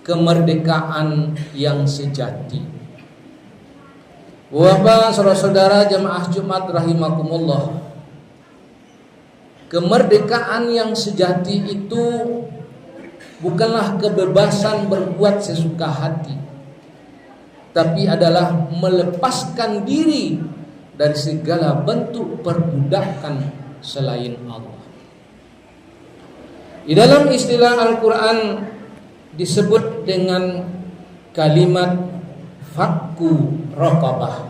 kemerdekaan yang sejati. Bapak, saudara-saudara jamaah Jumat rahimakumullah, kemerdekaan yang sejati itu bukanlah kebebasan berbuat sesuka hati, tapi adalah melepaskan diri dari segala bentuk perbudakan selain Allah. Di dalam istilah Al-Quran disebut dengan kalimat fakku raqabah.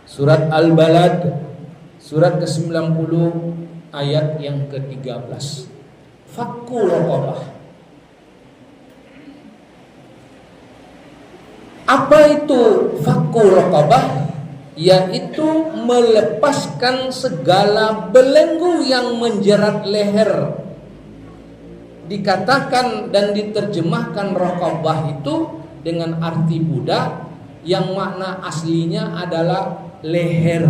Surat Al-Balad, surat ke-90 ayat yang ke-13. Fakku raqabah. Apa itu fakku raqabah? Yaitu melepaskan segala belenggu yang menjerat leher. Dikatakan dan diterjemahkan raqabah itu dengan arti budak yang makna aslinya adalah leher.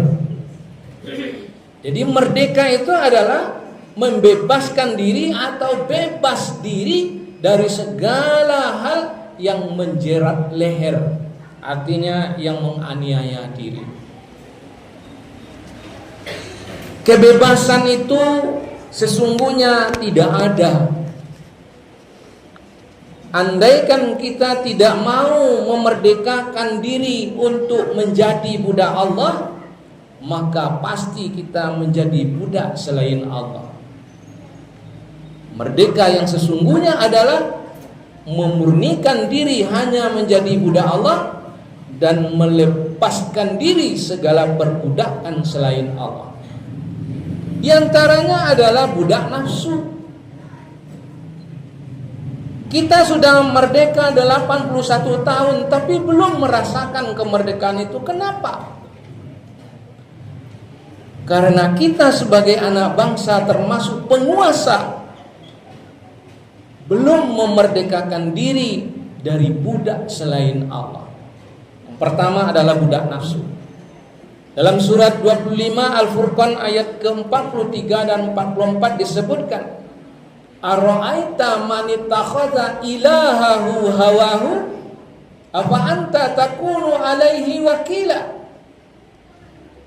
Jadi merdeka itu adalah membebaskan diri atau bebas diri dari segala hal yang menjerat leher, artinya yang menganiaya diri. Kebebasan itu sesungguhnya tidak ada. Andaikan kita tidak mau memerdekakan diri untuk menjadi budak Allah, maka pasti kita menjadi budak selain Allah. Merdeka yang sesungguhnya adalah memurnikan diri hanya menjadi budak Allah dan melepaskan diri segala perbudakan selain Allah. Di antaranya adalah budak nafsu. Kita sudah merdeka 81 tahun tapi belum merasakan kemerdekaan itu. Kenapa? Karena kita sebagai anak bangsa termasuk penguasa belum memerdekakan diri dari budak selain Allah. Yang pertama adalah budak nafsu. Dalam surat 25 Al-Furqan ayat ke-43 dan 44 disebutkan, Ara'aita man ittakhadha ilahahu hawahu afa anta takunu alaihi wakila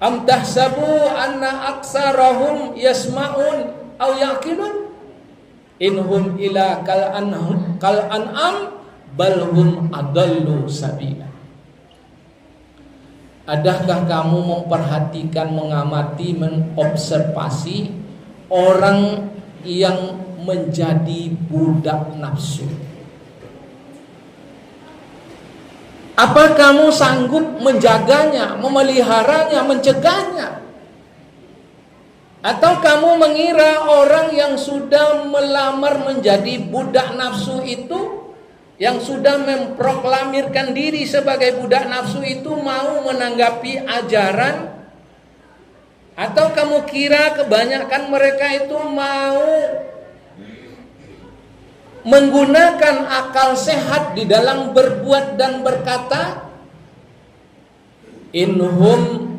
am tahsabu anna aksarahum yasma'un aw yaqilun inhum ila kal an'am bal hum adallu sabila. Adakah kamu memperhatikan, mengamati, mengobservasi orang yang menjadi budak nafsu? Apa kamu sanggup menjaganya, memeliharanya, mencegahnya? Atau kamu mengira orang yang sudah melamar menjadi budak nafsu itu, yang sudah memproklamirkan diri sebagai budak nafsu itu mau menanggapi ajaran? Atau kamu kira kebanyakan mereka itu mau menggunakan akal sehat di dalam berbuat dan berkata? Inhum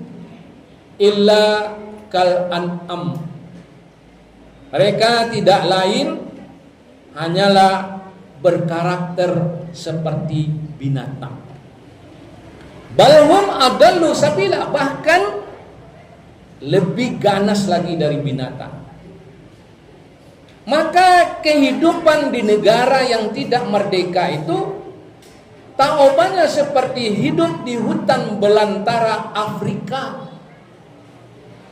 illa kal an'am. Mereka tidak lain hanyalah berkarakter seperti binatang. Balhum adallu sabila, bahkan lebih ganas lagi dari binatang. Maka kehidupan di negara yang tidak merdeka itu taobannya seperti hidup di hutan belantara Afrika.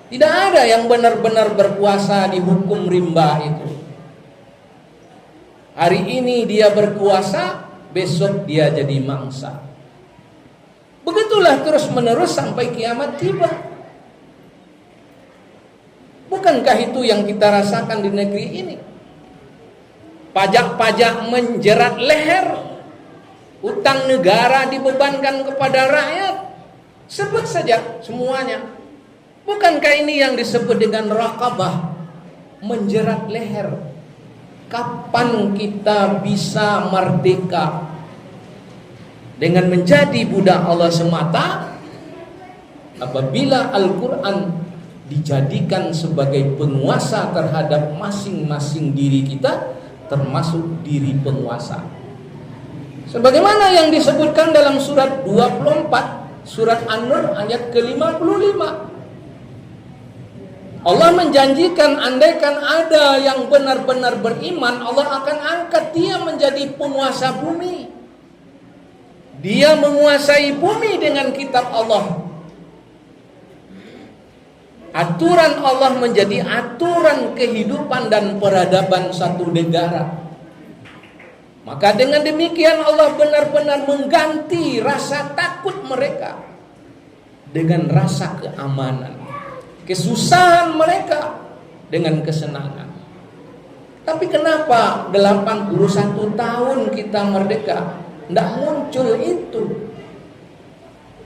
Tidak ada yang benar-benar berkuasa di hukum rimba itu. Hari ini dia berkuasa, besok dia jadi mangsa. Begitulah terus-menerus sampai kiamat tiba. Bukankah itu yang kita rasakan di negeri ini? Pajak-pajak menjerat leher, utang negara dibebankan kepada rakyat. Sebut saja semuanya. Bukankah ini yang disebut dengan raqabah, menjerat leher? Kapan kita bisa merdeka dengan menjadi budak Allah semata? Apabila Al-Quran dijadikan sebagai penguasa terhadap masing-masing diri kita, termasuk diri penguasa. Sebagaimana yang disebutkan dalam surat 24, surat An-Nur ayat ke-55. Allah menjanjikan andaikan ada yang benar-benar beriman, Allah akan angkat dia menjadi penguasa bumi. Dia menguasai bumi dengan kitab Allah. Aturan Allah menjadi aturan kehidupan dan peradaban satu negara. Maka dengan demikian Allah benar-benar mengganti rasa takut mereka dengan rasa keamanan, kesusahan mereka dengan kesenangan. Tapi kenapa 81 tahun kita merdeka tidak muncul itu?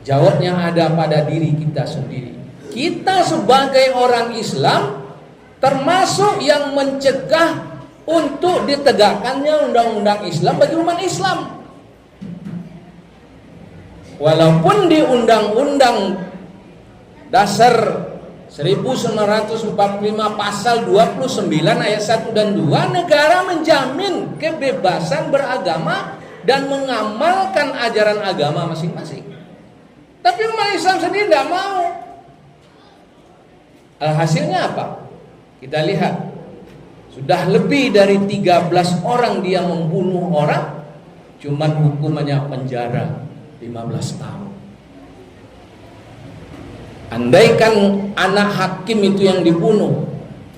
Jawabnya ada pada diri kita sendiri. Kita sebagai orang Islam termasuk yang mencegah untuk ditegakkannya undang-undang Islam bagi umat Islam. Walaupun di Undang-Undang Dasar 1945 pasal 29 ayat 1 dan 2 negara menjamin kebebasan beragama dan mengamalkan ajaran agama masing-masing. Tapi umat Islam sendiri tidak mau. Hasilnya apa? Kita lihat. Sudah lebih dari 13 orang dia membunuh orang, cuman hukumannya penjara 15 tahun. Andaikan anak hakim itu yang dibunuh,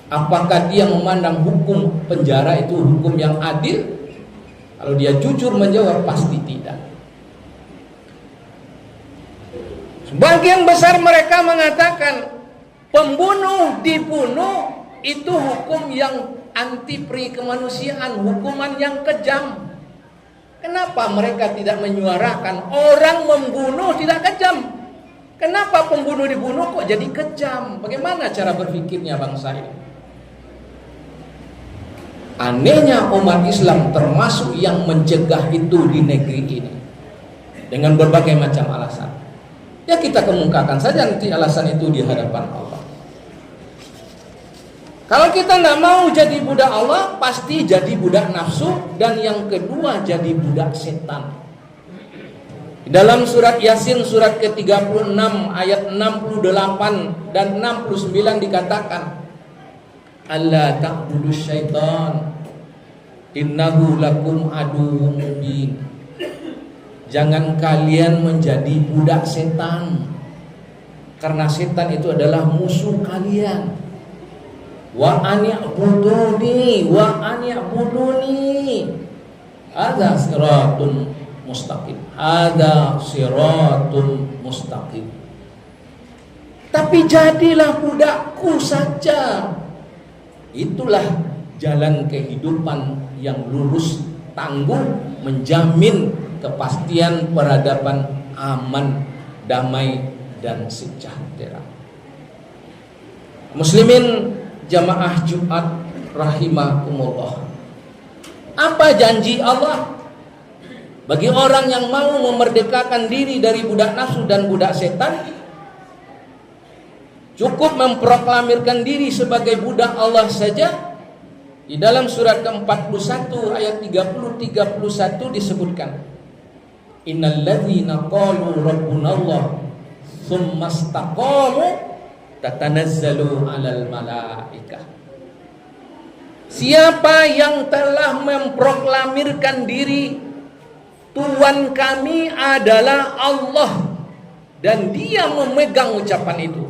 apakah dia memandang hukum penjara itu hukum yang adil? Kalau dia jujur menjawab, pasti tidak. Sebagian besar mereka mengatakan pembunuh dibunuh itu hukum yang anti pri kemanusiaan, hukuman yang kejam. Kenapa mereka tidak menyuarakan orang membunuh tidak kejam? Kenapa pembunuh dibunuh kok jadi kejam? Bagaimana cara berpikirnya bangsa ini? Anehnya umat Islam termasuk yang mencegah itu di negeri ini dengan berbagai macam alasan. Ya kita kemukakan saja nanti alasan itu di hadapan Allah. Kalau kita tidak mau jadi budak Allah, pasti jadi budak nafsu, dan yang kedua jadi budak setan. Dalam surat Yasin surat ke-36 ayat 68 dan 69 dikatakan, "Alla ta'budus syaitan innahu lakum aduwwum mubin." Jangan kalian menjadi budak setan, karena setan itu adalah musuh kalian. Wa ani'buduni hadza siratun mustaqim. Hadza siratun mustaqim. Tapi jadilah budakku saja. Itulah jalan kehidupan yang lurus, tangguh, menjamin kepastian peradaban aman, damai dan sejahtera. Muslimin jamaah Jumat rahimakumullah. Apa janji Allah bagi orang yang mau memerdekakan diri dari budak nafsu dan budak setan? Cukup memproklamirkan diri sebagai budak Allah saja. Di dalam surat ke-41 ayat 30-31 disebutkan, "Innal ladzina qalu rabbunallah tsumma istaqamu tatanazzalu 'alal malaikah." Siapa yang telah memproklamirkan diri Tuhan kami adalah Allah, dan dia memegang ucapan itu,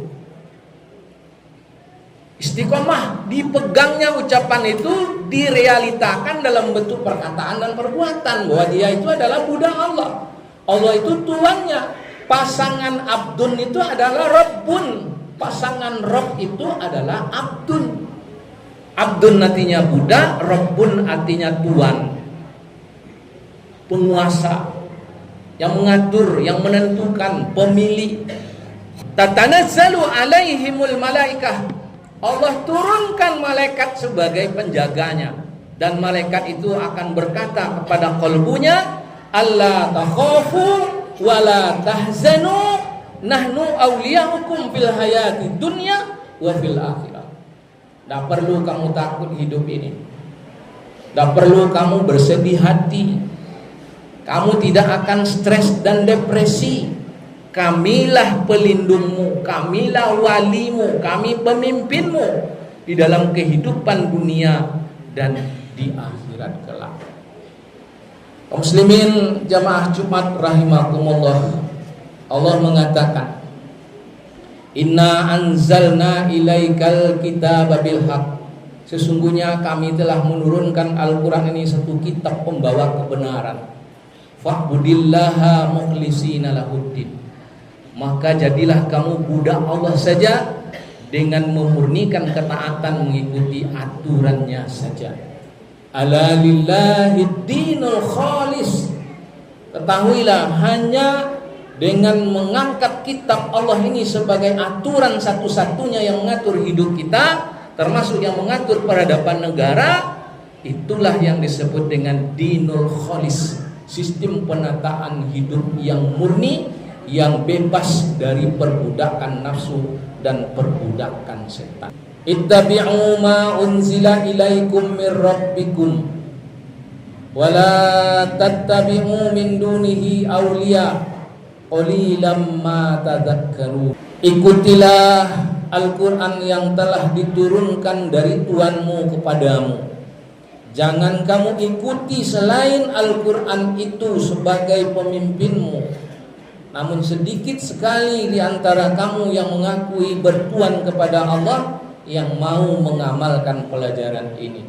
istiqomah dipegangnya ucapan itu, direalitakan dalam bentuk perkataan dan perbuatan bahwa dia itu adalah budak Allah. Allah itu tuannya. Pasangan abdun itu adalah rabbun. Pasangan Rob itu adalah abdun. Abdun artinya budak, Rabbun artinya tuan, penguasa, yang mengatur, yang menentukan, pemilik. Tatanazzalu alaihimul malaikah. Allah turunkan malaikat sebagai penjaganya, dan malaikat itu akan berkata kepada qalbunya, "Alla takhafu wa la tahzanu, nahnu awliyaukum fil hayati dunya wa fil akhirah." Tidak perlu kamu takut hidup ini, tidak perlu kamu bersedih hati, Kamu tidak akan stres dan depresi. Kamilah pelindungmu, kamilah walimu, kami pemimpinmu di dalam kehidupan dunia dan di akhirat kelak. Kaum muslimin jamaah Jumat rahimakumullah, Allah mengatakan, Inna anzalna ilaikal kitaba bil haq. Sesungguhnya kami telah menurunkan Al-Quran ini satu kitab pembawa kebenaran. Fa'budillaha mukhlisina lahuddin. Maka jadilah kamu budak Allah saja dengan memurnikan ketaatan mengikuti aturannya saja. Ala lillahid dinul khalis. Ketahuilah, hanya dengan mengangkat kitab Allah ini sebagai aturan satu-satunya yang mengatur hidup kita, termasuk yang mengatur peradaban negara, itulah yang disebut dengan dinul khalis, sistem penataan hidup yang murni, yang bebas dari perbudakan nafsu dan perbudakan setan. Ittabi'u ma unzila ilaikum mir rabbikum wa la tattabi'u min dunihi awliya qalilam ma tadhakkarun. Ikutilah Al-Quran yang telah diturunkan dari Tuhanmu kepadamu. Jangan kamu ikuti selain Al-Quran itu sebagai pemimpinmu. Namun sedikit sekali di antara kamu yang mengakui bertuhan kepada Allah yang mau mengamalkan pelajaran ini.